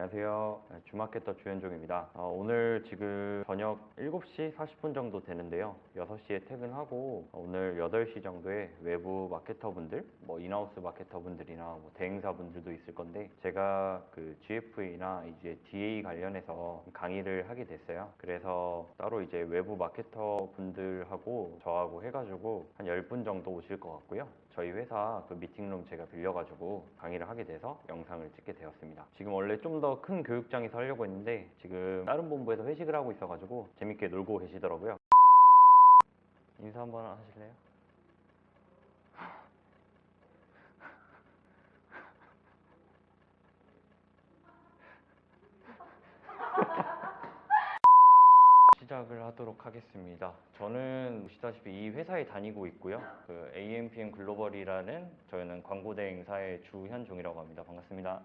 안녕하세요. 주마케터 주현종입니다. 오늘 지금 저녁 7시 40분 정도 되는데요. 6시에 퇴근하고 오늘 8시 정도에 외부 마케터분들, 인하우스 마케터분들이나 대행사분들도 있을 건데 제가 그 GFA나 이제 DA 관련해서 강의를 하게 됐어요. 그래서 따로 이제 외부 마케터분들하고 저하고 해가지고 한 10분 정도 오실 것 같고요. 저희 회사 그 미팅룸 제가 빌려가지고 강의를 하게 돼서 영상을 찍게 되었습니다. 지금 원래 좀 더 큰 교육장에서 하려고 했는데 지금 다른 본부에서 회식을 하고 있어가지고 재밌게 놀고 계시더라고요. 인사 한번 하실래요? 시작을 하도록 하겠습니다. 저는 보시다시피 이 회사에 다니고 있고요. 그 AMPM 글로벌이라는 저희는 광고 대행사의 주현종이라고 합니다. 반갑습니다.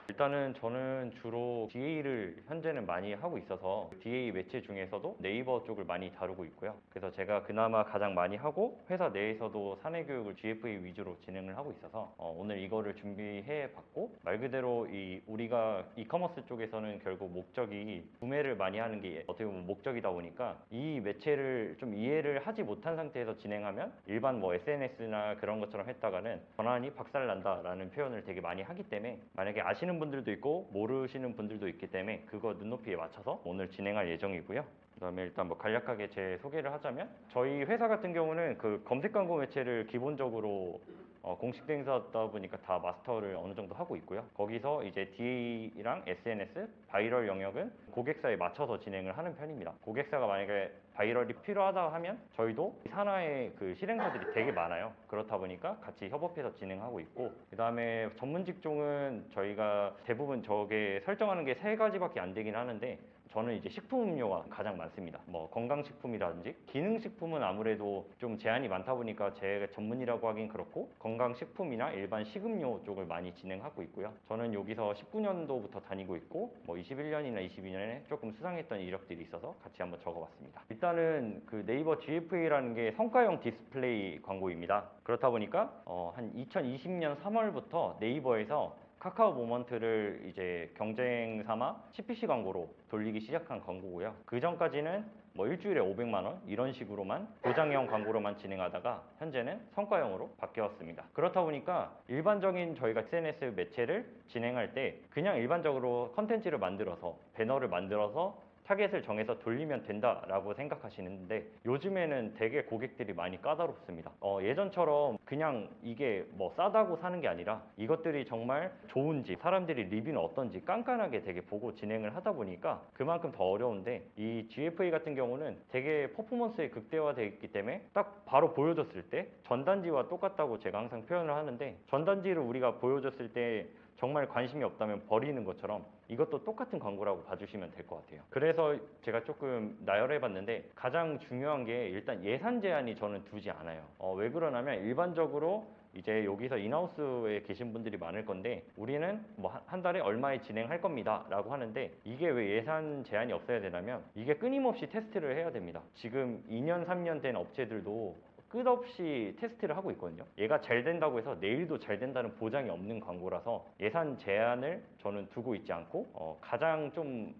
일단은 저는 주로 DA를 현재는 많이 하고 있어서 DA 매체 중에서도 네이버 쪽을 많이 다루고 있고요. 그래서 제가 그나마 가장 많이 하고 회사 내에서도 사내 교육을 GFA 위주로 진행을 하고 있어서 오늘 이거를 준비해 봤고, 말 그대로 우리가 이커머스 쪽에서는 결국 목적이 구매를 많이 하는 게 어떻게 보면 목적이다 보니까 이 매체를 좀 이해를 하지 못한 상태에서 진행하면 일반 SNS나 그런 것처럼 했다가는 전환이 박살난다라는 표현을 되게 많이 하기 때문에, 만약에 아시는 분들도 있고 모르시는 분들도 있기 때문에 그거 눈높이에 맞춰서 오늘 진행할 예정이고요. 그다음에 일단 간략하게 제 소개를 하자면, 저희 회사 같은 경우는 그 검색 광고 매체를 기본적으로 공식 대행사다 보니까 다 마스터를 어느 정도 하고 있고요. 거기서 이제 DA랑 SNS, 바이럴 영역은 고객사에 맞춰서 진행을 하는 편입니다. 고객사가 만약에 바이럴이 필요하다 하면 저희도 산하의 그 실행사들이 되게 많아요. 그렇다 보니까 같이 협업해서 진행하고 있고, 그 다음에 전문 직종은 저희가 대부분 저게 설정하는 게 3가지밖에 안 되긴 하는데, 저는 이제 식품음료가 가장 많습니다. 건강식품이라든지 기능식품은 아무래도 좀 제한이 많다 보니까 제 전문이라고 하긴 그렇고, 건강식품이나 일반 식음료 쪽을 많이 진행하고 있고요. 저는 여기서 19년도부터 다니고 있고 21년이나 22년에 조금 수상했던 이력들이 있어서 같이 한번 적어봤습니다. 일단은 그 네이버 GFA라는 게 성과형 디스플레이 광고입니다. 그렇다 보니까 한 2020년 3월부터 네이버에서 카카오 모먼트를 이제 경쟁 삼아 CPC 광고로 돌리기 시작한 광고고요. 그 전까지는 일주일에 500만 원 이런 식으로만 보장형 광고로만 진행하다가 현재는 성과형으로 바뀌었습니다. 그렇다 보니까 일반적인 저희가 SNS 매체를 진행할 때 그냥 일반적으로 컨텐츠를 만들어서 배너를 만들어서 타겟을 정해서 돌리면 된다라고 생각하시는데, 요즘에는 되게 고객들이 많이 까다롭습니다. 예전처럼 그냥 이게 싸다고 사는 게 아니라 이것들이 정말 좋은지, 사람들이 리뷰는 어떤지 깐깐하게 되게 보고 진행을 하다 보니까 그만큼 더 어려운데, 이 GFA 같은 경우는 되게 퍼포먼스에 극대화되어 있기 때문에 딱 바로 보여줬을 때 전단지와 똑같다고 제가 항상 표현을 하는데, 전단지를 우리가 보여줬을 때 정말 관심이 없다면 버리는 것처럼 이것도 똑같은 광고라고 봐주시면 될 것 같아요. 그래서 제가 조금 나열해 봤는데, 가장 중요한 게 일단 예산 제한이 저는 두지 않아요. 왜 그러냐면, 일반적으로 이제 여기서 인하우스에 계신 분들이 많을 건데, 우리는 한 달에 얼마에 진행할 겁니다 라고 하는데, 이게 왜 예산 제한이 없어야 되냐면, 이게 끊임없이 테스트를 해야 됩니다. 지금 2년 3년 된 업체들도 끝없이 테스트를 하고 있거든요. 얘가 잘 된다고 해서 내일도 잘 된다는 보장이 없는 광고라서 예산 제한을 저는 두고 있지 않고, 가장 좀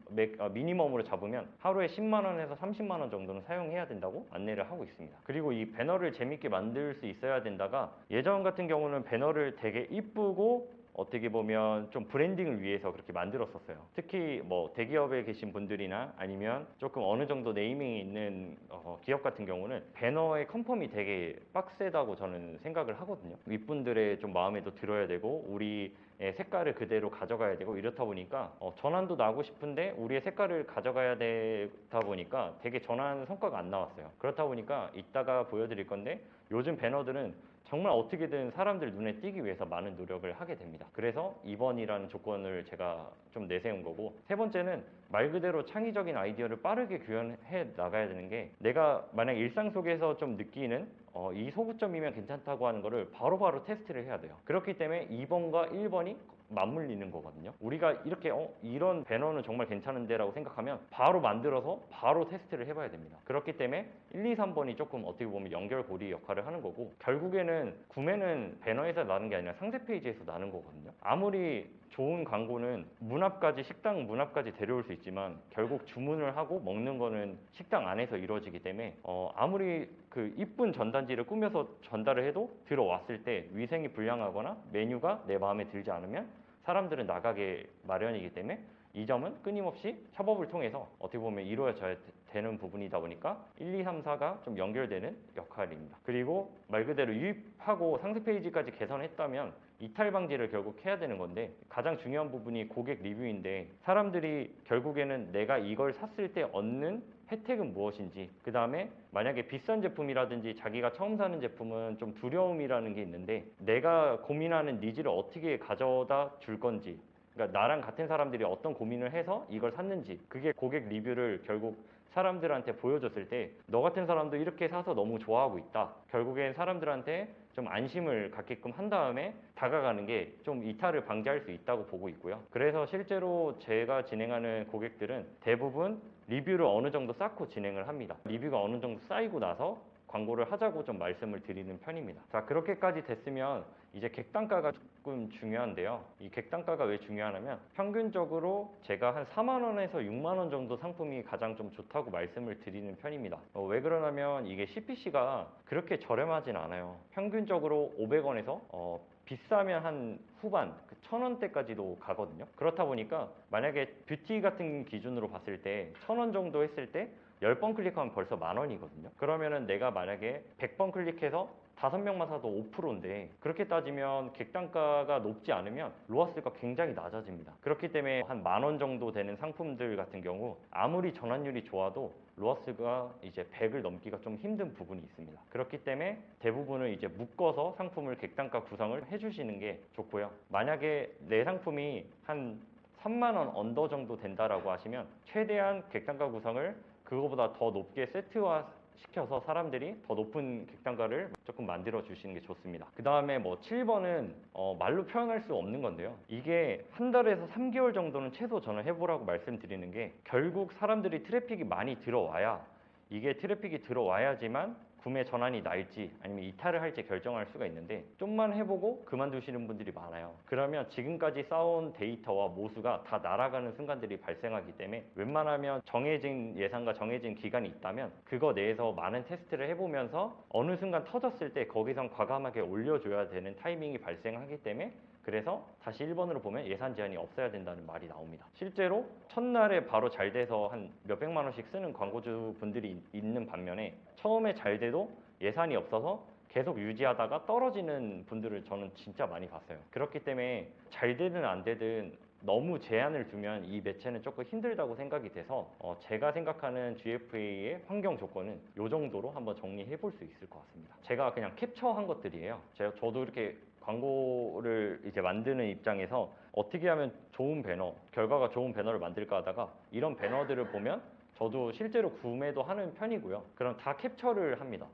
미니멈으로 잡으면 하루에 10만 원에서 30만 원 정도는 사용해야 된다고 안내를 하고 있습니다. 그리고 이 배너를 재밌게 만들 수 있어야 된다가, 예전 같은 경우는 배너를 되게 이쁘고 어떻게 보면 좀 브랜딩을 위해서 그렇게 만들었었어요. 특히 대기업에 계신 분들이나 아니면 조금 어느 정도 네이밍이 있는 기업 같은 경우는 배너의 컨펌이 되게 빡세다고 저는 생각을 하거든요. 윗분들의 좀 마음에도 들어야 되고 우리의 색깔을 그대로 가져가야 되고, 이렇다 보니까 전환도 나고 싶은데 우리의 색깔을 가져가야 되다 보니까 되게 전환 성과가 안 나왔어요. 그렇다 보니까 이따가 보여드릴 건데, 요즘 배너들은 정말 어떻게든 사람들 눈에 띄기 위해서 많은 노력을 하게 됩니다. 그래서 2번이라는 조건을 제가 좀 내세운 거고, 세 번째는 말 그대로 창의적인 아이디어를 빠르게 구현해 나가야 되는 게, 내가 만약 일상 속에서 좀 느끼는 이 소구점이면 괜찮다고 하는 거를 바로바로 테스트를 해야 돼요. 그렇기 때문에 2번과 1번이 맞물리는 거거든요. 우리가 이렇게 이런 배너는 정말 괜찮은데 라고 생각하면 바로 만들어서 바로 테스트를 해봐야 됩니다. 그렇기 때문에 1, 2, 3번이 조금 어떻게 보면 연결고리 역할을 하는 거고, 결국에는 구매는 배너에서 나는 게 아니라 상세 페이지에서 나는 거거든요. 아무리 좋은 광고는 문 앞까지, 식당 문 앞까지 데려올 수 있지만 결국 주문을 하고 먹는 거는 식당 안에서 이루어지기 때문에 아무리 그 이쁜 전단지를 꾸며서 전달을 해도 들어왔을 때 위생이 불량하거나 메뉴가 내 마음에 들지 않으면 사람들은 나가게 마련이기 때문에 이 점은 끊임없이 협업을 통해서 어떻게 보면 이루어져야 되는 부분이다 보니까 1, 2, 3, 4가 좀 연결되는 역할입니다. 그리고 말 그대로 유입하고 상세 페이지까지 개선했다면 이탈 방지를 결국 해야 되는 건데 가장 중요한 부분이 고객 리뷰인데 사람들이 결국에는 내가 이걸 샀을 때 얻는 혜택은 무엇인지, 그 다음에 만약에 비싼 제품이라든지 자기가 처음 사는 제품은 좀 두려움이라는 게 있는데 내가 고민하는 니즈를 어떻게 가져다 줄 건지, 그러니까 나랑 같은 사람들이 어떤 고민을 해서 이걸 샀는지, 그게 고객 리뷰를 결국 사람들한테 보여줬을 때 너 같은 사람도 이렇게 사서 너무 좋아하고 있다, 결국엔 사람들한테 좀 안심을 갖게끔 한 다음에 다가가는 게 좀 이탈을 방지할 수 있다고 보고 있고요. 그래서 실제로 제가 진행하는 고객들은 대부분 리뷰를 어느 정도 쌓고 진행을 합니다. 리뷰가 어느 정도 쌓이고 나서 광고를 하자고 좀 말씀을 드리는 편입니다. 자, 그렇게까지 됐으면 이제 객단가가 조금 중요한데요. 이 객단가가 왜 중요하냐면 평균적으로 제가 한 4만 원에서 6만 원 정도 상품이 가장 좀 좋다고 말씀을 드리는 편입니다. 왜 그러냐면 이게 CPC가 그렇게 저렴하진 않아요. 평균적으로 500원에서 비싸면 한 후반 1,000원대까지도 가거든요. 그렇다 보니까 만약에 뷰티 같은 기준으로 봤을 때 1,000원 정도 했을 때 10번 클릭하면 벌써 10,000원이거든요. 그러면은 내가 만약에 100번 클릭해서 5명만 사도 5%인데 그렇게 따지면 객단가가 높지 않으면 로아스가 굉장히 낮아집니다. 그렇기 때문에 한 10,000원 정도 되는 상품들 같은 경우 아무리 전환율이 좋아도 로아스가 이제 100을 넘기가 좀 힘든 부분이 있습니다. 그렇기 때문에 대부분은 이제 묶어서 상품을 객단가 구성을 해주시는 게 좋고요. 만약에 내 상품이 한 3만 원 언더 정도 된다라고 하시면 최대한 객단가 구성을 그거보다 더 높게 세트화 시켜서 사람들이 더 높은 객단가를 조금 만들어 주시는 게 좋습니다. 그 다음에 뭐 7번은 말로 표현할 수 없는 건데요. 이게 한 달에서 3개월 정도는 최소 저는 해보라고 말씀드리는 게 결국 사람들이 트래픽이 많이 들어와야, 이게 트래픽이 들어와야지만 구매 전환이 날지 아니면 이탈을 할지 결정할 수가 있는데 좀만 해보고 그만두시는 분들이 많아요. 그러면 지금까지 쌓아온 데이터와 모수가 다 날아가는 순간들이 발생하기 때문에 웬만하면 정해진 예산과 정해진 기간이 있다면 그거 내에서 많은 테스트를 해보면서 어느 순간 터졌을 때 거기선 과감하게 올려줘야 되는 타이밍이 발생하기 때문에, 그래서 다시 1번으로 보면 예산 제한이 없어야 된다는 말이 나옵니다. 실제로 첫날에 바로 잘 돼서 한 몇백만 원씩 쓰는 광고주 분들이 있는 반면에 처음에 잘 돼도 예산이 없어서 계속 유지하다가 떨어지는 분들을 저는 진짜 많이 봤어요. 그렇기 때문에 잘 되든 안 되든 너무 제한을 두면 이 매체는 조금 힘들다고 생각이 돼서 제가 생각하는 GFA의 환경 조건은 이 정도로 한번 정리해 볼 수 있을 것 같습니다. 제가 그냥 캡처한 것들이에요. 저도 이렇게 광고를 이제 만드는 입장에서 어떻게 하면 좋은 배너, 결과가 좋은 배너를 만들까 하다가 이런 배너들을 보면 저도 실제로 구매도 하는 편이고요. 그럼 다 캡처를 합니다.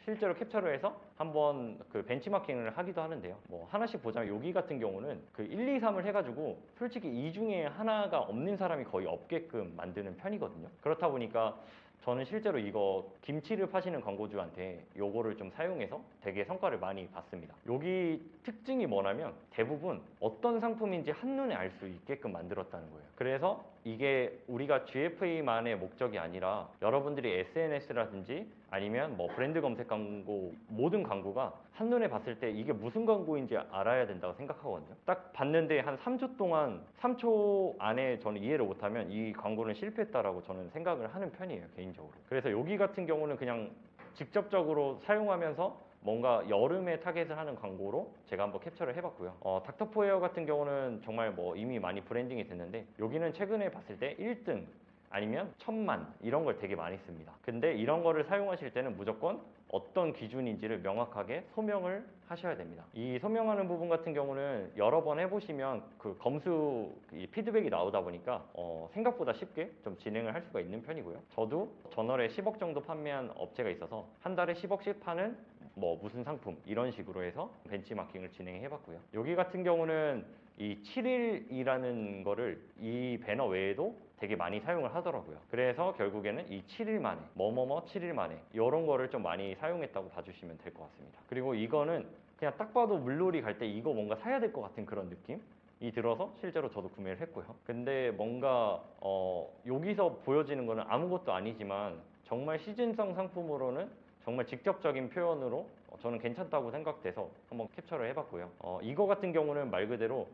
실제로 캡처를 해서 한번 그 벤치마킹을 하기도 하는데요. 뭐 하나씩 보자면 여기 같은 경우는 그 1, 2, 3을 해가지고 솔직히 이 중에 하나가 없는 사람이 거의 없게끔 만드는 편이거든요. 그렇다 보니까 저는 실제로 이거 김치를 파시는 광고주한테 요거를 좀 사용해서 되게 성과를 많이 봤습니다. 여기 특징이 뭐냐면 대부분 어떤 상품인지 한눈에 알 수 있게끔 만들었다는 거예요. 그래서 이게 우리가 GFA만의 목적이 아니라 여러분들이 SNS라든지 아니면 뭐 브랜드 검색 광고, 모든 광고가 한눈에 봤을 때 이게 무슨 광고인지 알아야 된다고 생각하거든요. 딱 봤는데 한 3초 동안 3초 안에 저는 이해를 못하면 이 광고는 실패했다라고 저는 생각을 하는 편이에요, 개인적으로. 그래서 여기 같은 경우는 그냥 직접적으로 사용하면서 뭔가 여름에 타겟을 하는 광고로 제가 한번 캡처를 해봤고요. 닥터포에어 같은 경우는 정말 뭐 이미 많이 브랜딩이 됐는데 여기는 최근에 봤을 때 1등 아니면 1,000만 이런 걸 되게 많이 씁니다. 근데 이런 거를 사용하실 때는 무조건 어떤 기준인지를 명확하게 소명을 하셔야 됩니다. 이 소명하는 부분 같은 경우는 여러 번 해보시면 그 검수 피드백이 나오다 보니까 생각보다 쉽게 좀 진행을 할 수가 있는 편이고요. 저도 전월에 10억 정도 판매한 업체가 있어서 한 달에 10억씩 파는 뭐 무슨 상품 이런 식으로 해서 벤치마킹을 진행해 봤고요. 여기 같은 경우는 이 7일이라는 거를 이 배너 외에도 되게 많이 사용을 하더라고요. 그래서 결국에는 이 7일 만에 뭐뭐뭐 7일 만에 이런 거를 좀 많이 사용했다고 봐주시면 될 것 같습니다. 그리고 이거는 그냥 딱 봐도 물놀이 갈 때 이거 뭔가 사야 될 것 같은 그런 느낌? 들어서 실제로 저도 구매를 했고요. 근데 뭔가 여기서 보여지는 거는 아무것도 아니지만 정말 시즌성 상품으로는 정말 직접적인 표현으로 저는 괜찮다고 생각돼서 한번 캡처를 해봤고요. 이거 같은 경우는 말 그대로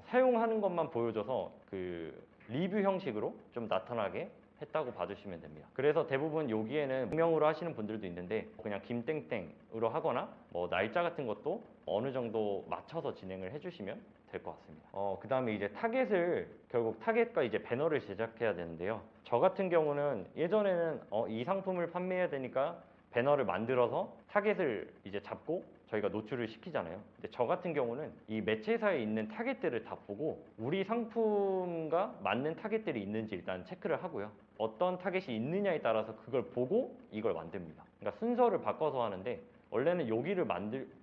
사용하는 것만 보여줘서 그 리뷰 형식으로 좀 나타나게 했다고 봐주시면 됩니다. 그래서 대부분 여기에는 익명으로 하시는 분들도 있는데 그냥 김땡땡으로 하거나 뭐 날짜 같은 것도 어느 정도 맞춰서 진행을 해주시면 될 것 같습니다. 그 다음에 이제 타겟을 결국 타겟과 이제 배너를 제작해야 되는데요. 저 같은 경우는 예전에는 이 상품을 판매해야 되니까 배너를 만들어서 타겟을 이제 잡고 저희가 노출을 시키잖아요. 근데 저 같은 경우는 이 매체사에 있는 타겟들을 다 보고 우리 상품과 맞는 타겟들이 있는지 일단 체크를 하고요. 어떤 타겟이 있느냐에 따라서 그걸 보고 이걸 만듭니다. 그러니까 순서를 바꿔서 하는데 원래는 여기를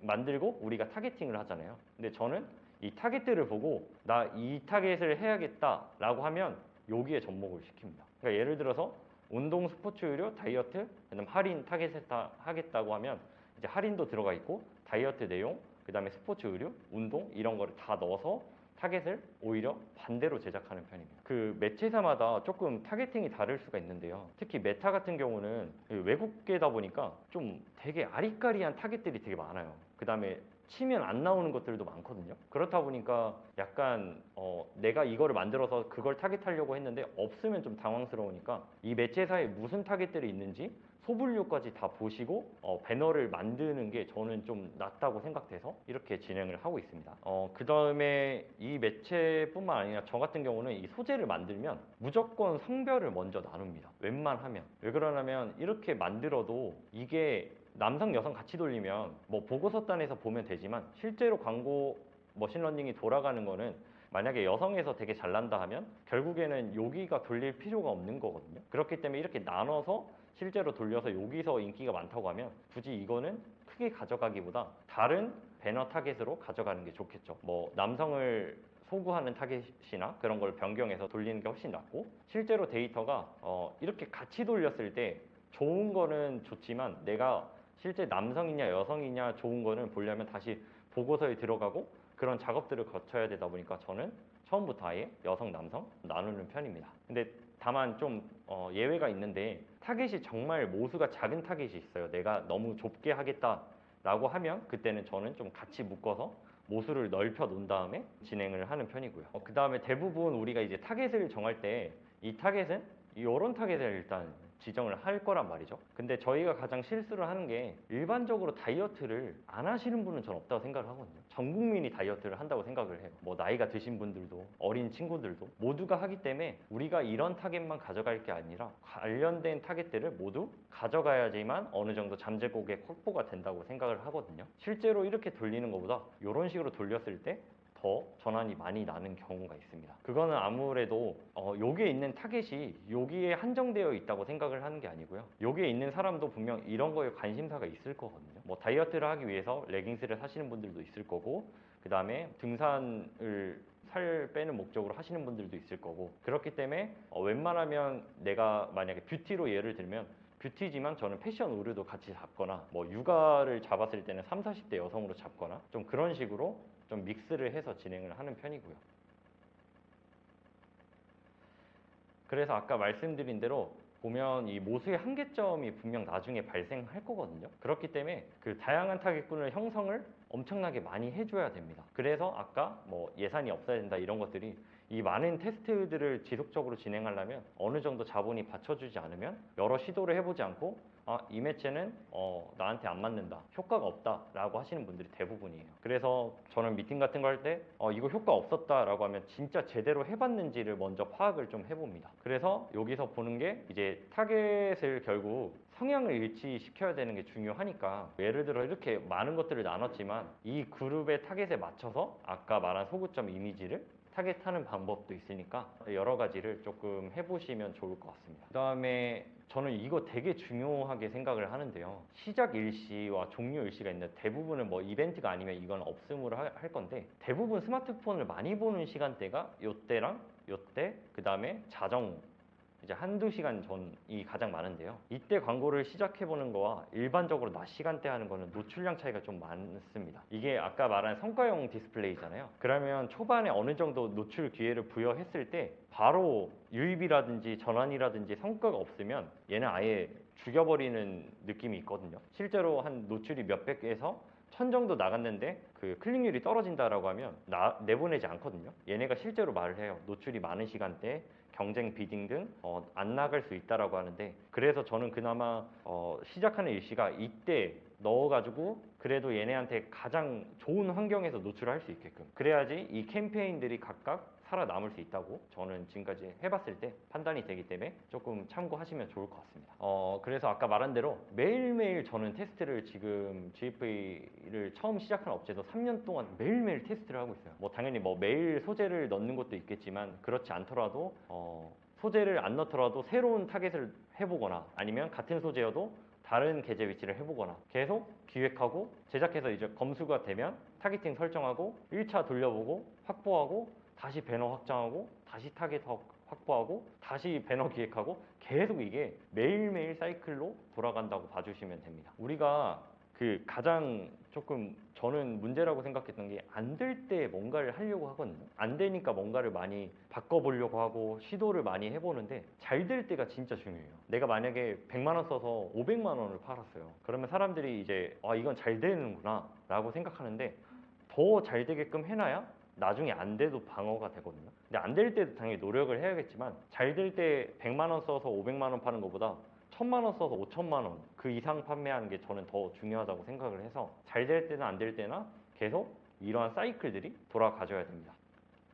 만들고 우리가 타겟팅을 하잖아요. 근데 저는 이 타겟들을 보고 나 이 타겟을 해야겠다라고 하면 여기에 접목을 시킵니다. 그러니까 예를 들어서 운동, 스포츠 의료, 다이어트, 그다음 할인 타겟에다 하겠다고 하면 이제 할인도 들어가 있고 다이어트 내용, 그다음에 스포츠 의료, 운동 이런 거를 다 넣어서 타겟을 오히려 반대로 제작하는 편입니다. 그 매체사마다 조금 타겟팅이 다를 수가 있는데요. 특히 메타 같은 경우는 외국계다 보니까 좀 되게 아리까리한 타겟들이 되게 많아요. 그다음에 치면 안 나오는 것들도 많거든요. 그렇다 보니까 약간 내가 이거를 만들어서 그걸 타겟하려고 했는데 없으면 좀 당황스러우니까 이 매체사에 무슨 타겟들이 있는지 소분류까지 다 보시고 배너를 만드는 게 저는 좀 낫다고 생각돼서 이렇게 진행을 하고 있습니다. 그 다음에 이 매체뿐만 아니라 저 같은 경우는 이 소재를 만들면 무조건 성별을 먼저 나눕니다. 웬만하면. 왜 그러냐면 이렇게 만들어도 이게 남성, 여성 같이 돌리면 뭐 보고서단에서 보면 되지만 실제로 광고 머신러닝이 돌아가는 거는 만약에 여성에서 되게 잘난다 하면 결국에는 여기가 돌릴 필요가 없는 거거든요. 그렇기 때문에 이렇게 나눠서 실제로 돌려서 여기서 인기가 많다고 하면 굳이 이거는 크게 가져가기보다 다른 배너 타겟으로 가져가는 게 좋겠죠. 뭐 남성을 소구하는 타겟이나 그런 걸 변경해서 돌리는 게 훨씬 낫고 실제로 데이터가 이렇게 같이 돌렸을 때 좋은 거는 좋지만 내가 실제 남성이냐 여성이냐 좋은 거는 보려면 다시 보고서에 들어가고 그런 작업들을 거쳐야 되다 보니까 저는 처음부터 아예 여성, 남성 나누는 편입니다. 근데 다만 좀 예외가 있는데 타겟이 정말 모수가 작은 타겟이 있어요. 내가 너무 좁게 하겠다라고 하면 그때는 저는 좀 같이 묶어서 모수를 넓혀 놓은 다음에 진행을 하는 편이고요. 그 다음에 대부분 우리가 이제 타겟을 정할 때 이 타겟은 이런 타겟을 일단 지정을 할 거란 말이죠. 근데 저희가 가장 실수를 하는 게 일반적으로 다이어트를 안 하시는 분은 전 없다고 생각을 하거든요. 전 국민이 다이어트를 한다고 생각을 해요. 뭐 나이가 드신 분들도 어린 친구들도 모두가 하기 때문에 우리가 이런 타겟만 가져갈 게 아니라 관련된 타겟들을 모두 가져가야지만 어느 정도 잠재 고객 확보가 된다고 생각을 하거든요. 실제로 이렇게 돌리는 것보다 이런 식으로 돌렸을 때 더 전환이 많이 나는 경우가 있습니다. 그거는 아무래도 여기에 있는 타겟이 여기에 한정되어 있다고 생각을 하는 게 아니고요. 여기에 있는 사람도 분명 이런 거에 관심사가 있을 거거든요. 뭐 다이어트를 하기 위해서 레깅스를 사시는 분들도 있을 거고 그 다음에 등산을 살 빼는 목적으로 하시는 분들도 있을 거고 그렇기 때문에 웬만하면 내가 만약에 뷰티로 예를 들면 뷰티지만 저는 패션 의류도 같이 잡거나 뭐 육아를 잡았을 때는 3, 40대 여성으로 잡거나 좀 그런 식으로 좀 믹스를 해서 진행을 하는 편이고요. 그래서 아까 말씀드린 대로 보면 이 모수의 한계점이 분명 나중에 발생할 거거든요. 그렇기 때문에 그 다양한 타겟군을 형성을 엄청나게 많이 해줘야 됩니다. 그래서 아까 뭐 예산이 없어야 된다 이런 것들이 이 많은 테스트들을 지속적으로 진행하려면 어느 정도 자본이 받쳐주지 않으면 여러 시도를 해보지 않고 이 매체는 나한테 안 맞는다, 효과가 없다라고 하시는 분들이 대부분이에요. 그래서 저는 미팅 같은 거 할 때 이거 효과 없었다라고 하면 진짜 제대로 해봤는지를 먼저 파악을 좀 해봅니다. 그래서 여기서 보는 게 이제 타겟을 결국 성향을 일치시켜야 되는 게 중요하니까 예를 들어 이렇게 많은 것들을 나눴지만 이 그룹의 타겟에 맞춰서 아까 말한 소구점 이미지를 타겟하는 방법도 있으니까 여러 가지를 조금 해보시면 좋을 것 같습니다. 그 다음에 저는 이거 되게 중요하게 생각을 하는데요. 시작 일시와 종료 일시가 있는데 대부분은 뭐 이벤트가 아니면 이건 없음으로 할 건데 대부분 스마트폰을 많이 보는 시간대가 요때랑 요때 그 다음에 자정 이제 한두 시간 전이 가장 많은데요. 이때 광고를 시작해보는 거와 일반적으로 낮 시간대 하는 거는 노출량 차이가 좀 많습니다. 이게 아까 말한 성과용 디스플레이잖아요. 그러면 초반에 어느 정도 노출 기회를 부여했을 때 바로 유입이라든지 전환이라든지 성과가 없으면 얘는 아예 죽여버리는 느낌이 있거든요. 실제로 한 노출이 몇백에서 1000 정도 나갔는데 그 클릭률이 떨어진다라고 하면 내보내지 않거든요. 얘네가 실제로 말을 해요. 노출이 많은 시간대 경쟁 비딩 등 안 나갈 수 있다라고 하는데, 그래서 저는 그나마 시작하는 일시가 이때 넣어가지고 그래도 얘네한테 가장 좋은 환경에서 노출을 할 수 있게끔, 그래야지 이 캠페인들이 각각 살아남을 수 있다고 저는 지금까지 해봤을 때 판단이 되기 때문에 조금 참고하시면 좋을 것 같습니다. 그래서 아까 말한 대로 매일매일 저는 테스트를, 지금 GFA를 처음 시작한 업체도 3년 동안 매일매일 테스트를 하고 있어요. 뭐 당연히 뭐 매일 소재를 넣는 것도 있겠지만, 그렇지 않더라도 소재를 안 넣더라도 새로운 타겟을 해보거나, 아니면 같은 소재여도 다른 계제 위치를 해보거나 계속 기획하고 제작해서 이제 검수가 되면 타겟팅 설정하고 1차 돌려보고 확보하고 다시 배너 확장하고 다시 타겟 확보하고 다시 배너 기획하고, 계속 이게 매일매일 사이클로 돌아간다고 봐주시면 됩니다. 우리가 그 가장 조금 저는 문제라고 생각했던 게, 안 될 때 뭔가를 하려고 하거든요. 안 되니까 뭔가를 많이 바꿔보려고 하고 시도를 많이 해보는데, 잘 될 때가 진짜 중요해요. 내가 만약에 100만 원 써서 500만 원을 팔았어요. 그러면 사람들이 이제 이건 잘 되는구나 라고 생각하는데, 더 잘 되게끔 해놔야 나중에 안 돼도 방어가 되거든요. 근데 안 될 때도 당연히 노력을 해야겠지만, 잘 될 때 100만 원 써서 500만 원 파는 것보다 1000만 원 써서 5천만 원 그 이상 판매하는 게 저는 더 중요하다고 생각을 해서, 잘 될 때나 안 될 때나 계속 이러한 사이클들이 돌아가줘야 됩니다.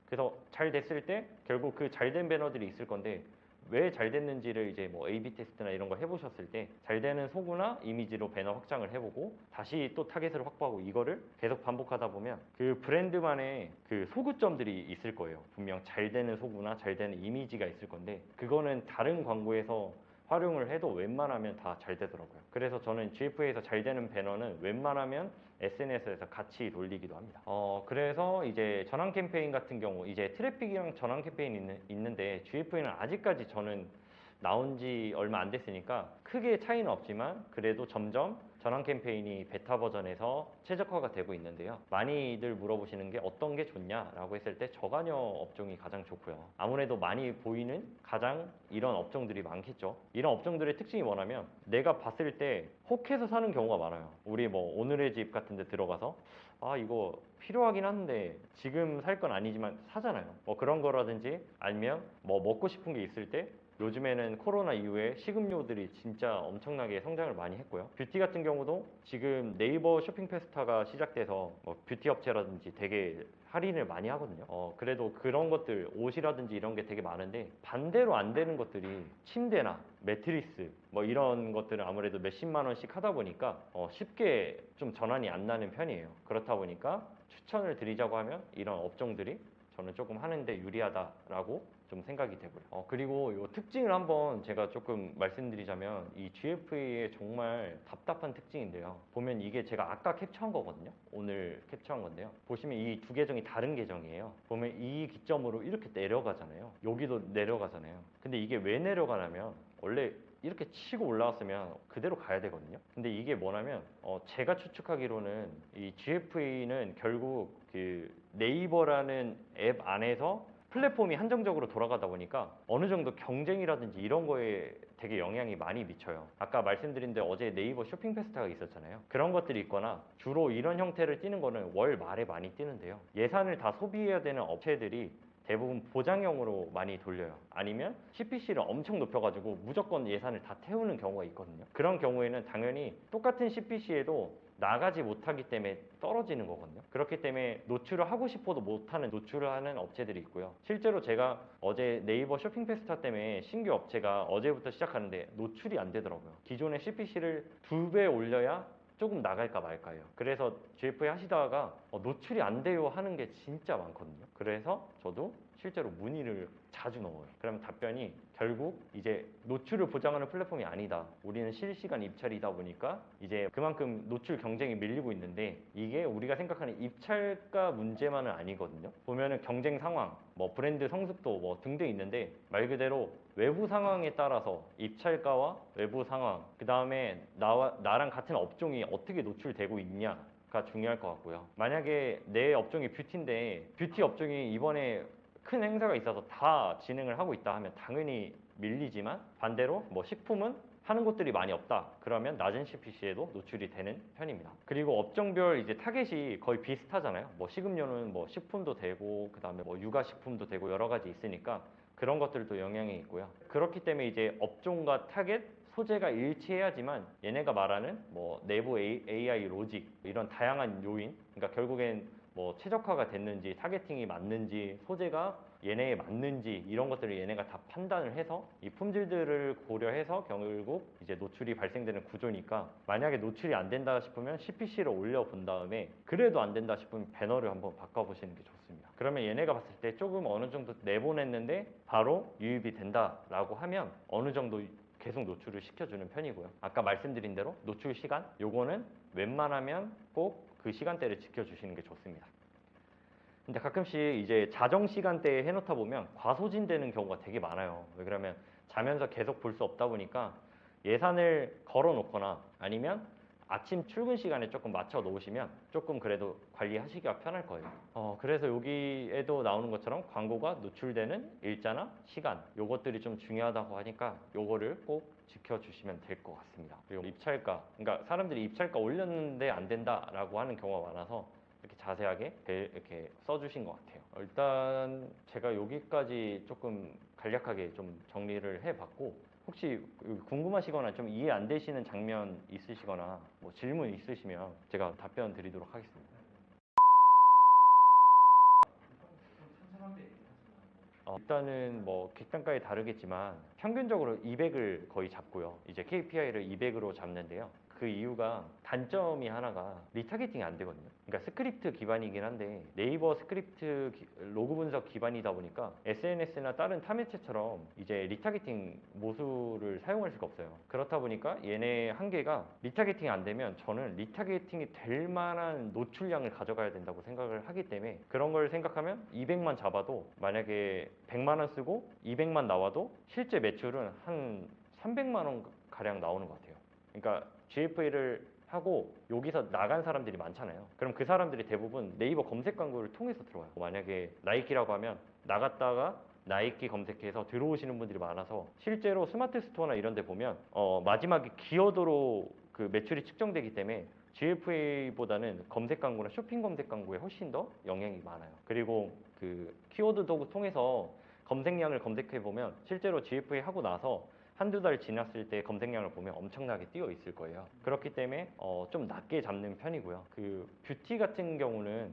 그래서 잘 됐을 때 결국 그 잘 된 배너들이 있을 건데, 왜 잘 됐는지를 이제 뭐 A/B 테스트나 이런 거 해보셨을 때 잘 되는 소구나 이미지로 배너 확장을 해보고 다시 또 타겟을 확보하고, 이거를 계속 반복하다 보면 그 브랜드만의 그 소구점들이 있을 거예요. 분명 잘 되는 소구나 잘 되는 이미지가 있을 건데, 그거는 다른 광고에서 활용을 해도 웬만하면 다 잘 되더라고요. 그래서 저는 GFA에서 잘 되는 배너는 웬만하면 SNS에서 같이 돌리기도 합니다. 그래서 이제 전환 캠페인 같은 경우, 이제 트래픽이랑 전환 캠페인이 있는데, GFA는 아직까지 저는 나온 지 얼마 안 됐으니까 크게 차이는 없지만, 그래도 점점 전환 캠페인이 베타 버전에서 최적화가 되고 있는데요. 많이들 물어보시는 게 어떤 게 좋냐라고 했을 때 저가녀 업종이 가장 좋고요. 아무래도 많이 보이는 가장 이런 업종들이 많겠죠. 이런 업종들의 특징이 뭐냐면, 내가 봤을 때 혹해서 사는 경우가 많아요. 우리 뭐 오늘의 집 같은 데 들어가서 이거 필요하긴 한데 지금 살 건 아니지만 사잖아요. 뭐 그런 거라든지, 아니면 뭐 먹고 싶은 게 있을 때, 요즘에는 코로나 이후에 식음료들이 진짜 엄청나게 성장을 많이 했고요. 뷰티 같은 경우도 지금 네이버 쇼핑 페스타가 시작돼서 뭐 뷰티 업체라든지 되게 할인을 많이 하거든요. 그래도 그런 것들, 옷이라든지 이런 게 되게 많은데, 반대로 안 되는 것들이 침대나 매트리스 뭐 이런 것들은 아무래도 몇십만 원씩 하다 보니까 쉽게 좀 전환이 안 나는 편이에요. 그렇다 보니까 추천을 드리자고 하면 이런 업종들이 저는 조금 하는데 유리하다라고 좀 생각이 되고요. 그리고 이 특징을 한번 제가 조금 말씀드리자면, 이 GFA의 정말 답답한 특징인데요. 보면 이게 제가 아까 캡처한 거거든요. 오늘 캡처한 건데요. 보시면 이 두 계정이 다른 계정이에요. 보면 이 기점으로 이렇게 내려가잖아요. 여기도 내려가잖아요. 근데 이게 왜 내려가냐면, 원래 이렇게 치고 올라왔으면 그대로 가야 되거든요. 근데 이게 뭐냐면, 제가 추측하기로는 이 GFA는 결국 그 네이버라는 앱 안에서 플랫폼이 한정적으로 돌아가다 보니까 어느 정도 경쟁이라든지 이런 거에 되게 영향이 많이 미쳐요. 아까 말씀드린 데 어제 네이버 쇼핑 페스타가 있었잖아요. 그런 것들이 있거나, 주로 이런 형태를 띄는 거는 월 말에 많이 뛰는데요. 예산을 다 소비해야 되는 업체들이 대부분 보장형으로 많이 돌려요. 아니면 CPC를 엄청 높여가지고 무조건 예산을 다 태우는 경우가 있거든요. 그런 경우에는 당연히 똑같은 CPC에도 나가지 못하기 때문에 떨어지는 거거든요. 그렇기 때문에 노출을 하고 싶어도 못하는, 노출을 하는 업체들이 있고요. 실제로 제가 어제 네이버 쇼핑 페스타 때문에 신규 업체가 어제부터 시작하는데 노출이 안 되더라고요. 기존의 CPC를 2배 올려야 조금 나갈까 말까요. 그래서 GFA 하시다가 노출이 안 돼요 하는 게 진짜 많거든요. 그래서 저도 실제로 문의를 자주 넣어요. 그러면 답변이 결국 이제 노출을 보장하는 플랫폼이 아니다. 우리는 실시간 입찰이다 보니까 이제 그만큼 노출 경쟁이 밀리고 있는데 이게 우리가 생각하는 입찰가 문제만은 아니거든요. 보면은 경쟁 상황, 뭐 브랜드 성숙도 뭐 등등 있는데 말 그대로 외부 상황에 따라서 입찰가와 외부 상황, 그 다음에 나랑 같은 업종이 어떻게 노출되고 있냐가 중요할 것 같고요. 만약에 내 업종이 뷰티인데 뷰티 업종이 이번에 큰 행사가 있어서 다 진행을 하고 있다 하면 당연히 밀리지만 반대로 뭐 식품은 하는 곳들이 많이 없다. 그러면 낮은 CPC에도 노출이 되는 편입니다. 그리고 업종별 이제 타겟이 거의 비슷하잖아요. 뭐 식음료는 뭐 식품도 되고 그다음에 뭐 육아식품도 되고 여러 가지 있으니까 그런 것들도 영향이 있고요. 그렇기 때문에 이제 업종과 타겟 소재가 일치해야지만 얘네가 말하는 뭐 내부 AI 로직 이런 다양한 요인, 그러니까 결국엔 뭐 최적화가 됐는지 타겟팅이 맞는지 소재가 얘네에 맞는지 이런 것들을 얘네가 다 판단을 해서 이 품질들을 고려해서 결국 이제 노출이 발생되는 구조니까 만약에 노출이 안 된다 싶으면 CPC를 올려본 다음에 그래도 안 된다 싶으면 배너를 한번 바꿔보시는 게 좋습니다. 그러면 얘네가 봤을 때 조금 어느 정도 내보냈는데 바로 유입이 된다라고 하면 어느 정도 계속 노출을 시켜주는 편이고요. 아까 말씀드린 대로 노출 시간 요거는 웬만하면 꼭 그 시간대를 지켜주시는 게 좋습니다. 근데 가끔씩 이제 자정 시간대에 해놓다 보면 과소진되는 경우가 되게 많아요. 왜 그러면 자면서 계속 볼 수 없다 보니까 예산을 걸어 놓거나 아니면 아침 출근 시간에 조금 맞춰 놓으시면 조금 그래도 관리하시기가 편할 거예요. 그래서 여기에도 나오는 것처럼 광고가 노출되는 일자나 시간 요것들이 좀 중요하다고 하니까 요거를 꼭 지켜주시면 될 것 같습니다. 그리고 입찰가, 그러니까 사람들이 입찰가 올렸는데 안 된다라고 하는 경우가 많아서 이렇게 자세하게 이렇게 써주신 것 같아요. 일단 제가 여기까지 조금 간략하게 좀 정리를 해봤고 혹시 궁금하시거나 좀 이해 안 되시는 장면 있으시거나 뭐 질문 있으시면 제가 답변 드리도록 하겠습니다. 일단은 뭐 객단가에 다르겠지만 평균적으로 200을 거의 잡고요. 이제 KPI를 200으로 잡는데요. 그 이유가 단점이 하나가 리타겟팅이 안 되거든요. 그러니까 스크립트 기반이긴 한데 네이버 스크립트 로그 분석 기반이다 보니까 SNS나 다른 타 매체처럼 이제 리타겟팅 모듈을 사용할 수가 없어요. 그렇다 보니까 얘네 한계가 리타겟팅이 안 되면 저는 리타겟팅이 될 만한 노출량을 가져가야 된다고 생각을 하기 때문에 그런 걸 생각하면 200만 잡아도 만약에 100만 원 쓰고 200만 나와도 실제 매출은 한 300만 원 가량 나오는 것 같아요. 그러니까 GFA를 하고 여기서 나간 사람들이 많잖아요. 그럼 그 사람들이 대부분 네이버 검색 광고를 통해서 들어와요. 만약에 나이키라고 하면 나갔다가 나이키 검색해서 들어오시는 분들이 많아서 실제로 스마트 스토어나 이런 데 보면 마지막에 기어도로 그 매출이 측정되기 때문에 GFA보다는 검색 광고나 쇼핑 검색 광고에 훨씬 더 영향이 많아요. 그리고 그 키워드 도구 통해서 검색량을 검색해 보면 실제로 GFA 하고 나서 한두 달 지났을 때 검색량을 보면 엄청나게 뛰어 있을 거예요. 그렇기 때문에 좀 낮게 잡는 편이고요. 그 뷰티 같은 경우는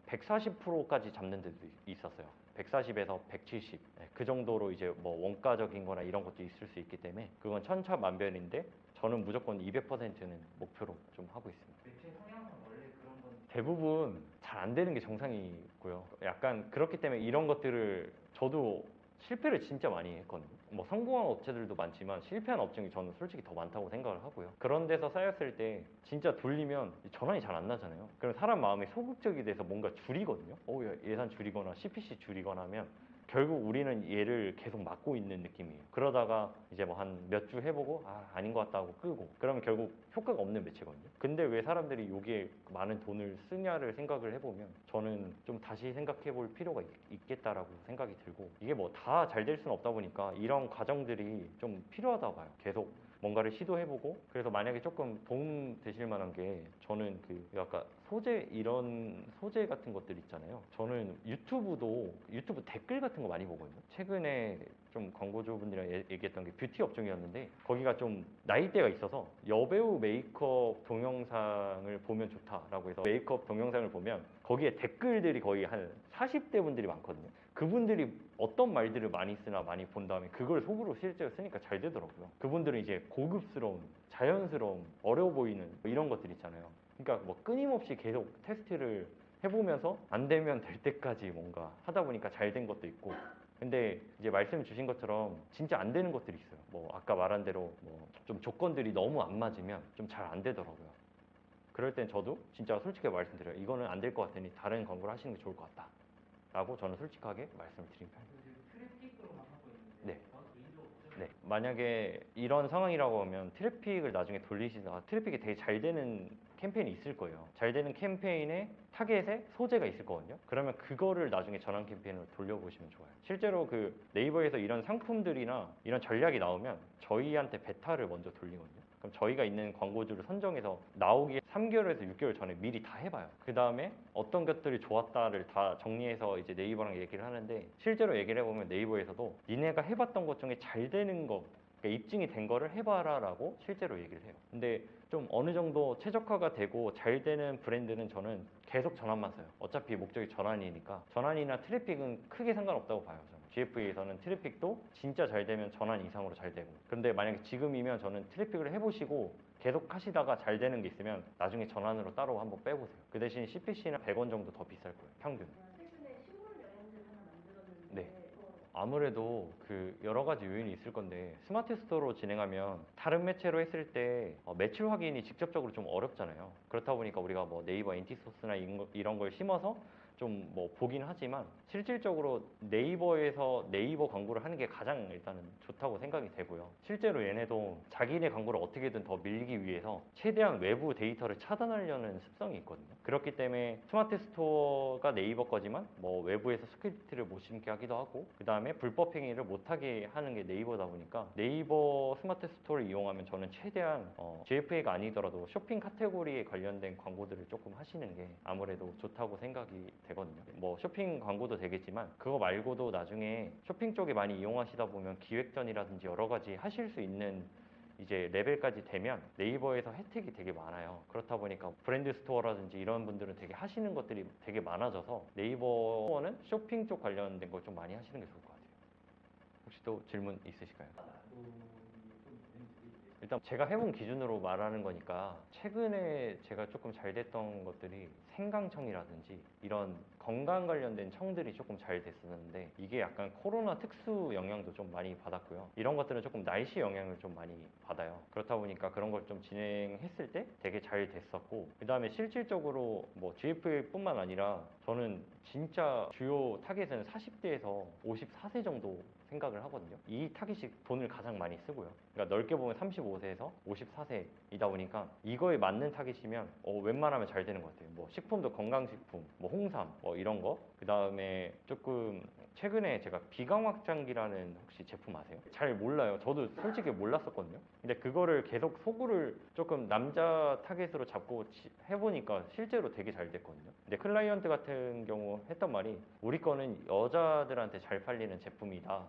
140%까지 잡는 데도 있었어요. 140에서 170. 그 정도로 이제 뭐 원가적인 거나 이런 것도 있을 수 있기 때문에 그건 천차만별인데 저는 무조건 200%는 목표로 좀 하고 있습니다. 매체 성향은 원래 그런 건 대부분 잘 안 되는 게 정상이고요. 약간 그렇기 때문에 이런 것들을 저도 실패를 진짜 많이 했거든요. 뭐 성공한 업체들도 많지만 실패한 업종이 저는 솔직히 더 많다고 생각을 하고요. 그런 데서 쌓였을 때 진짜 돌리면 전환이 잘 안 나잖아요. 그럼 사람 마음이 소극적이 돼서 뭔가 줄이거든요. 예산 줄이거나 CPC 줄이거나 하면 결국 우리는 얘를 계속 막고 있는 느낌이에요. 그러다가 이제 뭐 한 몇 주 해보고 아닌 것 같다 하고 끄고 그러면 결국 효과가 없는 매체거든요. 근데 왜 사람들이 여기에 많은 돈을 쓰냐를 생각을 해보면 저는 좀 다시 생각해 볼 필요가 있겠다라고 생각이 들고 이게 뭐 다 잘 될 수는 없다 보니까 이런 과정들이 좀 필요하다고 봐요. 계속 뭔가를 시도해보고 그래서 만약에 조금 도움 되실 만한 게 저는 그 아까 소재 이런 소재 같은 것들 있잖아요. 저는 유튜브 댓글 같은 거 많이 보거든요. 최근에 좀 광고주분들이랑 얘기했던 게 뷰티 업종이었는데 거기가 좀 나이대가 있어서 여배우 메이크업 동영상을 보면 좋다라고 해서 메이크업 동영상을 보면 거기에 댓글들이 거의 한 40대 분들이 많거든요. 그분들이 어떤 말들을 많이 쓰나 많이 본 다음에 그걸 속으로 실제로 쓰니까 잘 되더라고요. 그분들은 이제 고급스러운, 자연스러운, 어려워 보이는 이런 것들 있잖아요. 그러니까 뭐 끊임없이 계속 테스트를 해보면서 안 되면 될 때까지 뭔가 하다 보니까 잘 된 것도 있고, 근데 이제 말씀 주신 것처럼 진짜 안 되는 것들이 있어요. 뭐 아까 말한 대로 뭐 좀 조건들이 너무 안 맞으면 좀 잘 안 되더라고요. 그럴 땐 저도 진짜 솔직하게 말씀드려요. 이거는 안 될 것 같으니 다른 광고를 하시는 게 좋을 것 같다 라고 저는 솔직하게 말씀을 드린 편입니다. 지금 트래픽으로만 하고 있는데 네. 개인적으로 네, 만약에 이런 상황이라고 하면 트래픽을 나중에 돌리시다가 트래픽이 되게 잘 되는 캠페인이 있을 거예요. 잘 되는 캠페인에 타겟에 소재가 있을 거거든요. 그러면 그거를 나중에 전환 캠페인으로 돌려보시면 좋아요. 실제로 그 네이버에서 이런 상품들이나 이런 전략이 나오면 저희한테 베타를 먼저 돌리거든요. 그럼 저희가 있는 광고주를 선정해서 나오기 3개월에서 6개월 전에 미리 다 해봐요. 그 다음에 어떤 것들이 좋았다를 다 정리해서 이제 네이버랑 얘기를 하는데, 실제로 얘기를 해보면 네이버에서도 니네가 해봤던 것 중에 잘 되는 거, 그러니까 입증이 된 거를 해봐라 라고 실제로 얘기를 해요. 근데 좀 어느 정도 최적화가 되고 잘 되는 브랜드는 저는 계속 전환만 써요. 어차피 목적이 전환이니까. 전환이나 트래픽은 크게 상관없다고 봐요. 저는. GF에서는 트래픽도 진짜 잘 되면 전환 이상으로 잘 되고, 그런데 만약에 지금이면 저는 트래픽을 해보시고 계속 하시다가 잘 되는 게 있으면 나중에 전환으로 따로 한번 빼보세요. 그 대신 CPC는 100원 정도 더 비쌀 거예요, 평균. 최근에 신문 여행지를 하나 만들었는데 네. 아무래도 그 여러 가지 요인이 있을 건데, 스마트 스토어로 진행하면 다른 매체로 했을 때 매출 확인이 직접적으로 좀 어렵잖아요. 그렇다 보니까 우리가 뭐 네이버 엔티소스나 이런 걸 심어서 좀 뭐 보긴 하지만, 실질적으로 네이버에서 네이버 광고를 하는 게 가장 일단은 좋다고 생각이 되고요. 실제로 얘네도 자기네 광고를 어떻게든 더 밀기 위해서 최대한 외부 데이터를 차단하려는 습성이 있거든요. 그렇기 때문에 스마트 스토어가 네이버 거지만 뭐 외부에서 스크립트를 못 심게 하기도 하고, 그 다음에 불법 행위를 못하게 하는 게 네이버다 보니까 네이버 스마트 스토어를 이용하면 저는 최대한 GFA가 아니더라도 쇼핑 카테고리에 관련된 광고들을 조금 하시는 게 아무래도 좋다고 생각이 되거든요. 뭐 쇼핑 광고도 되겠지만 그거 말고도 나중에 쇼핑 쪽에 많이 이용하시다 보면 기획전이라든지 여러 가지 하실 수 있는 이제 레벨까지 되면 네이버에서 혜택이 되게 많아요. 그렇다 보니까 브랜드 스토어라든지 이런 분들은 되게 하시는 것들이 되게 많아져서 네이버 스토어는 쇼핑 쪽 관련된 걸 좀 많이 하시는 게 좋을 것 같아요. 혹시 또 질문 있으실까요? 일단 제가 해본 기준으로 말하는 거니까, 최근에 제가 조금 잘 됐던 것들이 생강청이라든지 이런 건강 관련된 청들이 조금 잘 됐었는데, 이게 약간 코로나 특수 영향도 좀 많이 받았고요. 이런 것들은 조금 날씨 영향을 좀 많이 받아요. 그렇다 보니까 그런 걸 좀 진행했을 때 되게 잘 됐었고, 그 다음에 실질적으로 뭐 GF뿐만 아니라 저는 진짜 주요 타겟은 40대에서 54세 정도 생각을 하거든요. 이 타깃이 돈을 가장 많이 쓰고요. 그러니까 넓게 보면 35세에서 54세이다 보니까 이거에 맞는 타깃이면 웬만하면 잘 되는 것 같아요. 뭐 식품도 건강식품, 뭐 홍삼, 뭐 이런 거. 그 다음에 조금 최근에 제가 비강확장기라는 혹시 제품 아세요? 잘 몰라요. 저도 솔직히 몰랐었거든요. 근데 그거를 계속 소구를 조금 남자 타겟으로 잡고 해보니까 실제로 되게 잘 됐거든요. 근데 클라이언트 같은 경우 했던 말이, 우리 거는 여자들한테 잘 팔리는 제품이다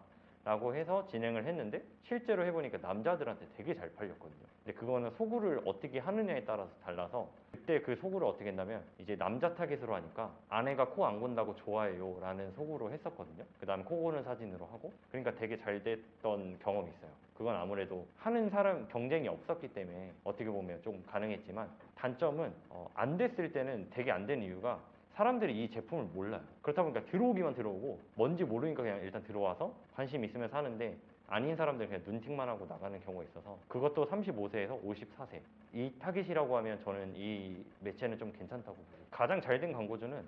라고 해서 진행을 했는데, 실제로 해보니까 남자들한테 되게 잘 팔렸거든요. 근데 그거는 소구를 어떻게 하느냐에 따라서 달라서, 그때 그 소구를 어떻게 했냐면 이제 남자 타겟으로 하니까 아내가 코 안 곤다고 좋아해요 라는 소구로 했었거든요. 그 다음에 코 고는 사진으로 하고, 그러니까 되게 잘 됐던 경험이 있어요. 그건 아무래도 하는 사람 경쟁이 없었기 때문에 어떻게 보면 좀 가능했지만, 단점은 안 됐을 때는 되게 안 되는 이유가 사람들이 이 제품을 몰라요. 그렇다 보니까 들어오기만 들어오고 뭔지 모르니까 그냥 일단 들어와서 관심 있으면 사는데, 아닌 사람들은 그냥 눈팅만 하고 나가는 경우가 있어서, 그것도 35세에서 54세 이 타깃이라고 하면 저는 이 매체는 좀 괜찮다고 보여요. 가장 잘 된 광고주는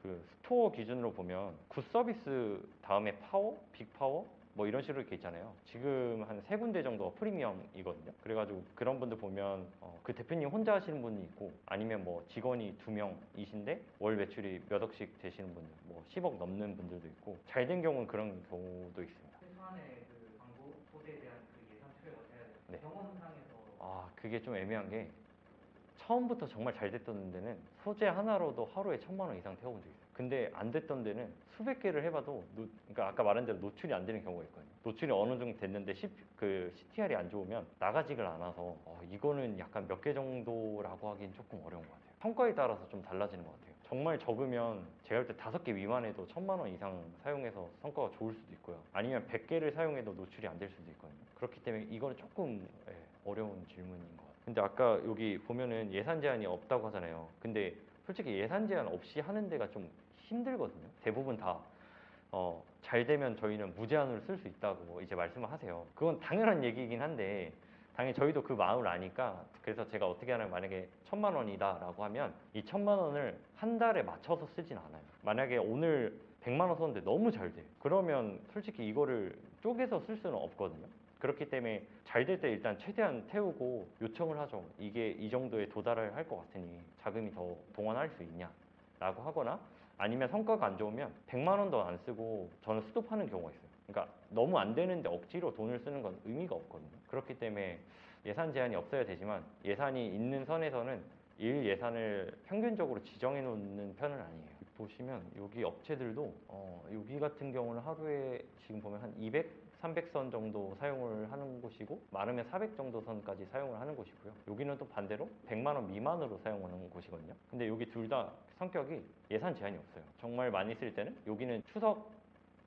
그 스토어 기준으로 보면 굿서비스 다음에 파워, 빅파워 뭐 이런 식으로 이렇게 있잖아요. 지금 한 3군데 정도가 프리미엄이거든요. 그래가지고 그런 분들 보면 그 대표님 혼자 하시는 분이 있고, 아니면 뭐 직원이 2명이신데 월 매출이 몇 억씩 되시는 분들, 뭐 10억 넘는 분들도 있고, 잘 된 경우는 그런 경우도 있습니다. 최소한의 그 광고 소재에 대한 그 예산 투여가 돼야 돼요. 네. 경험상에서 그게 좀 애매한 게, 처음부터 정말 잘 됐던 데는 소재 하나로도 하루에 1,000만 원 이상 태워본 적이 있어요. 근데 안 됐던 데는 수백 개를 해봐도 그러니까 아까 말한 대로 노출이 안 되는 경우가 있거든요. 노출이 어느 정도 됐는데 그 CTR이 안 좋으면 나가지를 않아서 이거는 약간 몇 개 정도라고 하긴 조금 어려운 것 같아요. 성과에 따라서 좀 달라지는 것 같아요. 정말 적으면 제가 볼 때 5개 미만해도 1,000만 원 이상 사용해서 성과가 좋을 수도 있고요. 아니면 100개를 사용해도 노출이 안 될 수도 있거든요. 그렇기 때문에 이거는 조금 어려운 질문인 것 같아요. 근데 아까 여기 보면은 예산 제한이 없다고 하잖아요. 근데 솔직히 예산 제한 없이 하는 데가 좀 힘들거든요. 대부분 다 잘 되면 저희는 무제한으로 쓸 수 있다고 이제 말씀을 하세요. 그건 당연한 얘기이긴 한데 당연히 저희도 그 마음을 아니까 그래서 제가 어떻게 하냐면 만약에 1,000만 원이다라고 하면 이 1,000만 원을 한 달에 맞춰서 쓰진 않아요. 만약에 오늘 100만 원 썼는데 너무 잘 돼. 그러면 솔직히 이거를 쪼개서 쓸 수는 없거든요. 그렇기 때문에 잘 될 때 일단 최대한 태우고 요청을 하죠. 이게 이 정도에 도달을 할 것 같으니 자금이 더 동원할 수 있냐? 라고 하거나 아니면 성과가 안 좋으면 100만 원도 안 쓰고 저는 스톱하는 경우가 있어요. 그러니까 너무 안 되는데 억지로 돈을 쓰는 건 의미가 없거든요. 그렇기 때문에 예산 제한이 없어야 되지만 예산이 있는 선에서는 일 예산을 평균적으로 지정해 놓는 편은 아니에요. 보시면 여기 업체들도 여기 같은 경우는 하루에 지금 보면 한 200, 300선 정도 사용을 하는 곳이고 많으면 400 정도 선까지 사용을 하는 곳이고요. 여기는 또 반대로 100만 원 미만으로 사용하는 곳이거든요. 근데 여기 둘 다 성격이 예산 제한이 없어요. 정말 많이 쓸 때는 여기는 추석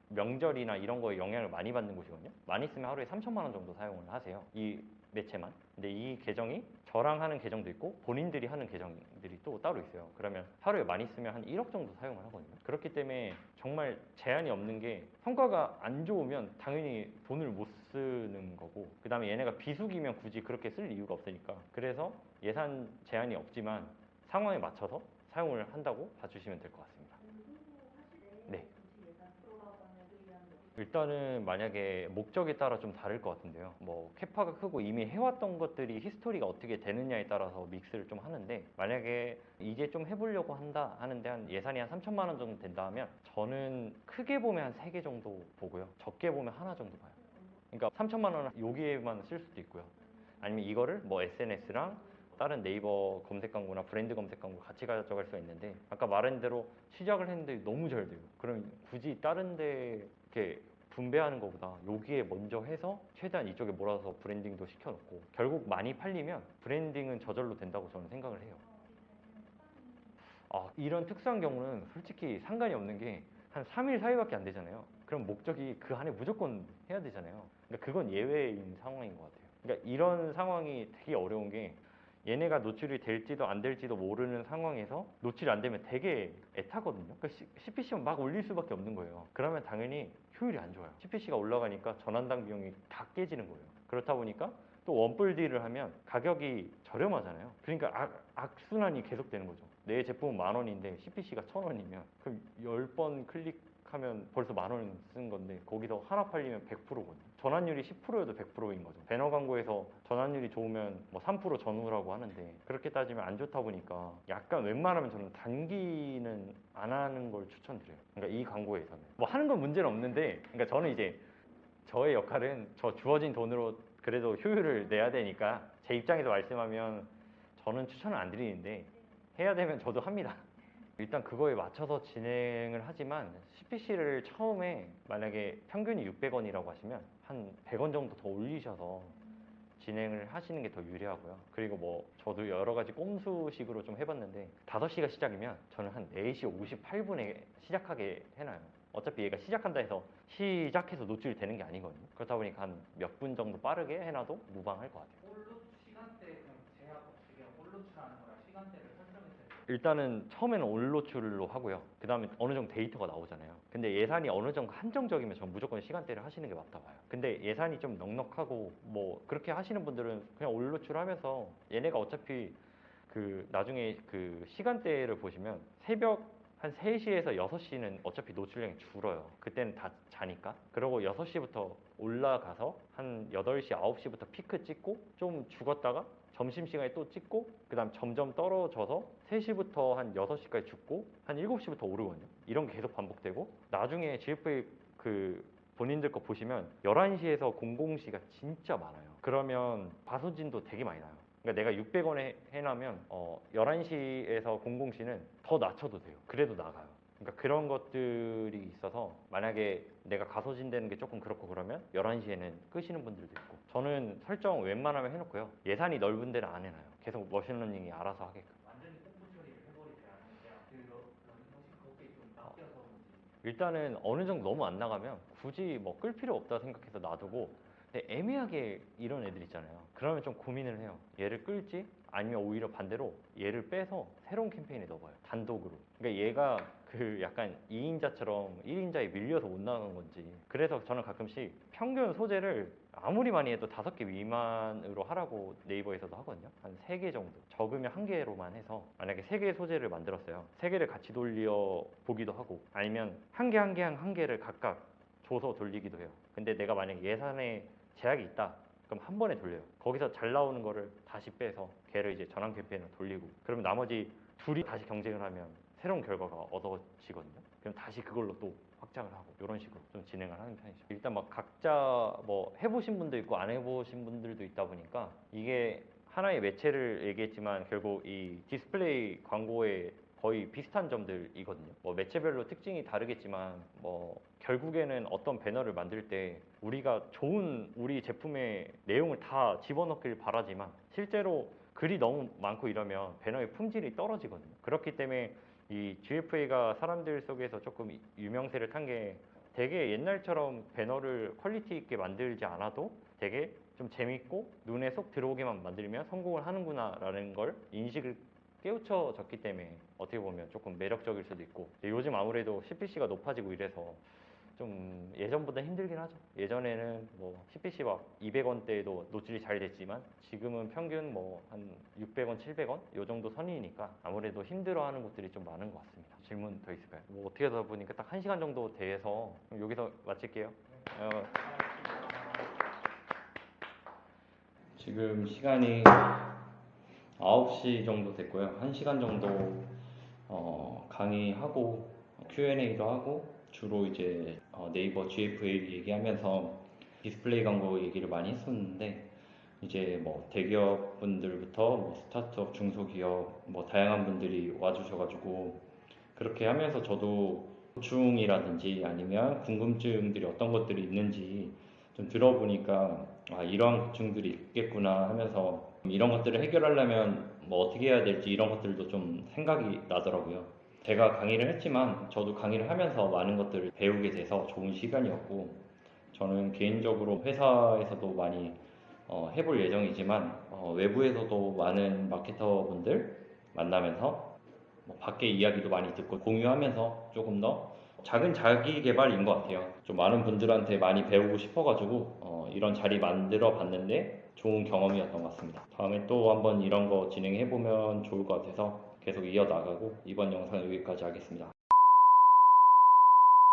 명절이나 이런 거에 영향을 많이 받는 곳이거든요. 많이 쓰면 하루에 3천만 원 정도 사용을 하세요. 이 매체만. 근데 이 계정이 저랑 하는 계정도 있고 본인들이 하는 계정들이 또 따로 있어요. 그러면 하루에 많이 쓰면 한 1억 정도 사용을 하거든요. 그렇기 때문에 정말 제한이 없는 게 성과가 안 좋으면 당연히 돈을 못 쓰는 거고 그 다음에 얘네가 비수기면 굳이 그렇게 쓸 이유가 없으니까 그래서 예산 제한이 없지만 상황에 맞춰서 사용을 한다고 봐주시면 될 것 같습니다. 네. 일단은 만약에 목적에 따라 좀 다를 것 같은데요. 뭐 캐파가 크고 이미 해왔던 것들이 히스토리가 어떻게 되느냐에 따라서 믹스를 좀 하는데 만약에 이제 좀 해보려고 한다 하는데 한 예산이 한 3천만 원 정도 된다 하면 저는 크게 보면 한 3개 정도 보고요. 적게 보면 하나 정도 봐요. 그러니까 3천만 원은 여기에만 쓸 수도 있고요. 아니면 이거를 뭐 SNS랑 다른 네이버 검색 광고나 브랜드 검색 광고 같이 가져갈 수가 있는데 아까 말한 대로 시작을 했는데 너무 잘 돼요. 그럼 굳이 다른 데 이렇게 분배하는 것보다 여기에 먼저 해서 최대한 이쪽에 몰아서 브랜딩도 시켜놓고 결국 많이 팔리면 브랜딩은 저절로 된다고 저는 생각을 해요. 이런 특수한 경우는 솔직히 상관이 없는 게 한 3일, 4일밖에 안 되잖아요. 그럼 목적이 그 안에 무조건 해야 되잖아요. 그러니까 그건 예외인 상황인 것 같아요. 그러니까 이런 상황이 되게 어려운 게 얘네가 노출이 될지도 안 될지도 모르는 상황에서 노출이 안 되면 되게 애타거든요. 그러니까 CPC만 막 올릴 수밖에 없는 거예요. 그러면 당연히 효율이 안 좋아요. CPC가 올라가니까 전환당 비용이 다 깨지는 거예요. 그렇다 보니까 또 원뿔 딜을 하면 가격이 저렴하잖아요. 그러니까 악순환이 계속되는 거죠. 내 제품은 10,000원인데 CPC가 1,000원이면 그럼 10번 클릭하면 벌써 10,000원 쓴 건데 거기서 하나 팔리면 100%거든요. 전환율이 10%여도 100%인 거죠. 배너 광고에서 전환율이 좋으면 뭐 3% 전후라고 하는데 그렇게 따지면 안 좋다 보니까 약간 웬만하면 저는 단기는 안 하는 걸 추천드려요. 그러니까 이 광고에서는 뭐 하는 건 문제는 없는데 그러니까 저는 이제 저의 역할은 저 주어진 돈으로 그래도 효율을 내야 되니까 제 입장에서 말씀하면 저는 추천을 안 드리는데 해야 되면 저도 합니다. 일단 그거에 맞춰서 진행을 하지만 CPC를 처음에 만약에 평균이 600원이라고 하시면 한 100원 정도 더 올리셔서 진행을 하시는 게 더 유리하고요. 그리고 뭐 저도 여러 가지 꼼수식으로 좀 해봤는데 5시가 시작이면 저는 한 4시 58분에 시작하게 해놔요. 어차피 얘가 시작한다 해서 시작해서 노출이 되는 게 아니거든요. 그렇다 보니까 한 몇 분 정도 빠르게 해놔도 무방할 것 같아요. 홀로 시간대 그냥 제약 없이 그냥 홀로 출하는 거랑 시간대를 설정했을 때 일단은 처음에는 올 노출로 하고요. 그 다음에 어느 정도 데이터가 나오잖아요. 근데 예산이 어느 정도 한정적이면 전 무조건 시간대를 하시는 게 맞다 봐요. 근데 예산이 좀 넉넉하고 뭐 그렇게 하시는 분들은 그냥 올 노출하면서 얘네가 어차피 그 나중에 그 시간대를 보시면 새벽 한 3시에서 6시는 어차피 노출량이 줄어요. 그때는 다 자니까. 그러고 6시부터 올라가서 한 8시, 9시부터 피크 찍고 좀 죽었다가 점심시간에 또 찍고 그 다음 점점 떨어져서 3시부터 한 6시까지 죽고 한 7시부터 오르거든요. 이런 게 계속 반복되고 나중에 GFA 그 본인들 거 보시면 11시에서 00시가 진짜 많아요. 그러면 과소진도 되게 많이 나요. 그러니까 내가 600원에 해놔면 11시에서 00시는 더 낮춰도 돼요. 그래도 나가요. 그러니까 그런 것들이 있어서 만약에 내가 가소진되는 게 조금 그렇고 그러면 11시에는 끄시는 분들도 있고 저는 설정 웬만하면 해놓고요. 예산이 넓은 데는 안 해놔요. 계속 머신러닝이 알아서 하게끔. 완전히 꼼수 처리를 해버리지 않으세요. 혹시 그게 좀 낚여서 그런지 일단은 어느 정도 너무 안 나가면 굳이 뭐 끌 필요 없다 생각해서 놔두고 근데 애매하게 이런 애들 있잖아요. 그러면 좀 고민을 해요. 얘를 끌지? 아니면 오히려 반대로 얘를 빼서 새로운 캠페인에 넣어봐요. 단독으로. 그러니까 얘가 그 약간 2인자처럼 1인자에 밀려서 못 나가는 건지. 그래서 저는 가끔씩 평균 소재를 아무리 많이 해도 5개 미만으로 하라고 네이버에서도 하거든요. 한 3개 정도. 적으면 1개로만 해서 만약에 3개의 소재를 만들었어요. 3개를 같이 돌려 보기도 하고 아니면 한 개를 각각 줘서 돌리기도 해요. 근데 내가 만약에 예산에 제약이 있다. 그럼 한 번에 돌려요. 거기서 잘 나오는 거를 다시 빼서 걔를 이제 전환 캠페인으로 돌리고 그러면 나머지 둘이 다시 경쟁을 하면 새로운 결과가 얻어지거든요. 그럼 다시 그걸로 또 확장을 하고 이런 식으로 좀 진행을 하는 편이죠. 일단 막 각자 뭐 해보신 분도 있고 안 해보신 분들도 있다 보니까 이게 하나의 매체를 얘기했지만 결국 이 디스플레이 광고에 거의 비슷한 점들이거든요. 뭐 매체별로 특징이 다르겠지만 뭐 결국에는 어떤 배너를 만들 때 우리가 좋은 우리 제품의 내용을 다 집어넣길 바라지만 실제로 글이 너무 많고 이러면 배너의 품질이 떨어지거든요. 그렇기 때문에 이 GFA가 사람들 속에서 조금 유명세를 탄 게 되게 옛날처럼 배너를 퀄리티 있게 만들지 않아도 되게 좀 재밌고 눈에 쏙 들어오게만 만들면 성공을 하는구나라는 걸 인식을 깨우쳐졌기 때문에 어떻게 보면 조금 매력적일 수도 있고 요즘 아무래도 CPC가 높아지고 이래서 좀 예전보다 힘들긴 하죠. 예전에는 뭐 CPC 막 200원대에도 노출이 잘 됐지만 지금은 평균 뭐 한 600원, 700원 요 정도 선이니까 아무래도 힘들어하는 곳들이 좀 많은 것 같습니다. 질문 더 있을까요? 뭐 어떻게 하다 보니까 딱 1시간 정도 돼서 여기서 마칠게요. 지금 시간이 9시 정도 됐고요. 1시간 정도 강의하고 Q&A도 하고 주로 이제 네이버 GFA 얘기하면서 디스플레이 광고 얘기를 많이 했었는데 이제 뭐 대기업 분들부터 뭐 스타트업, 중소기업 뭐 다양한 분들이 와주셔가지고 그렇게 하면서 저도 고충이라든지 아니면 궁금증들이 어떤 것들이 있는지 좀 들어보니까 아 이러한 고충들이 있겠구나 하면서 이런 것들을 해결하려면 뭐 어떻게 해야 될지 이런 것들도 좀 생각이 나더라고요. 제가 강의를 했지만 저도 강의를 하면서 많은 것들을 배우게 돼서 좋은 시간이었고 저는 개인적으로 회사에서도 많이 해볼 예정이지만 외부에서도 많은 마케터 분들 만나면서 뭐 밖에 이야기도 많이 듣고 공유하면서 조금 더 작은 자기 개발인 것 같아요. 좀 많은 분들한테 많이 배우고 싶어가지고 이런 자리 만들어 봤는데 좋은 경험이었던 것 같습니다. 다음에 또 한번 이런 거 진행해 보면 좋을 것 같아서 계속 이어나가고 이번 영상 여기까지 하겠습니다.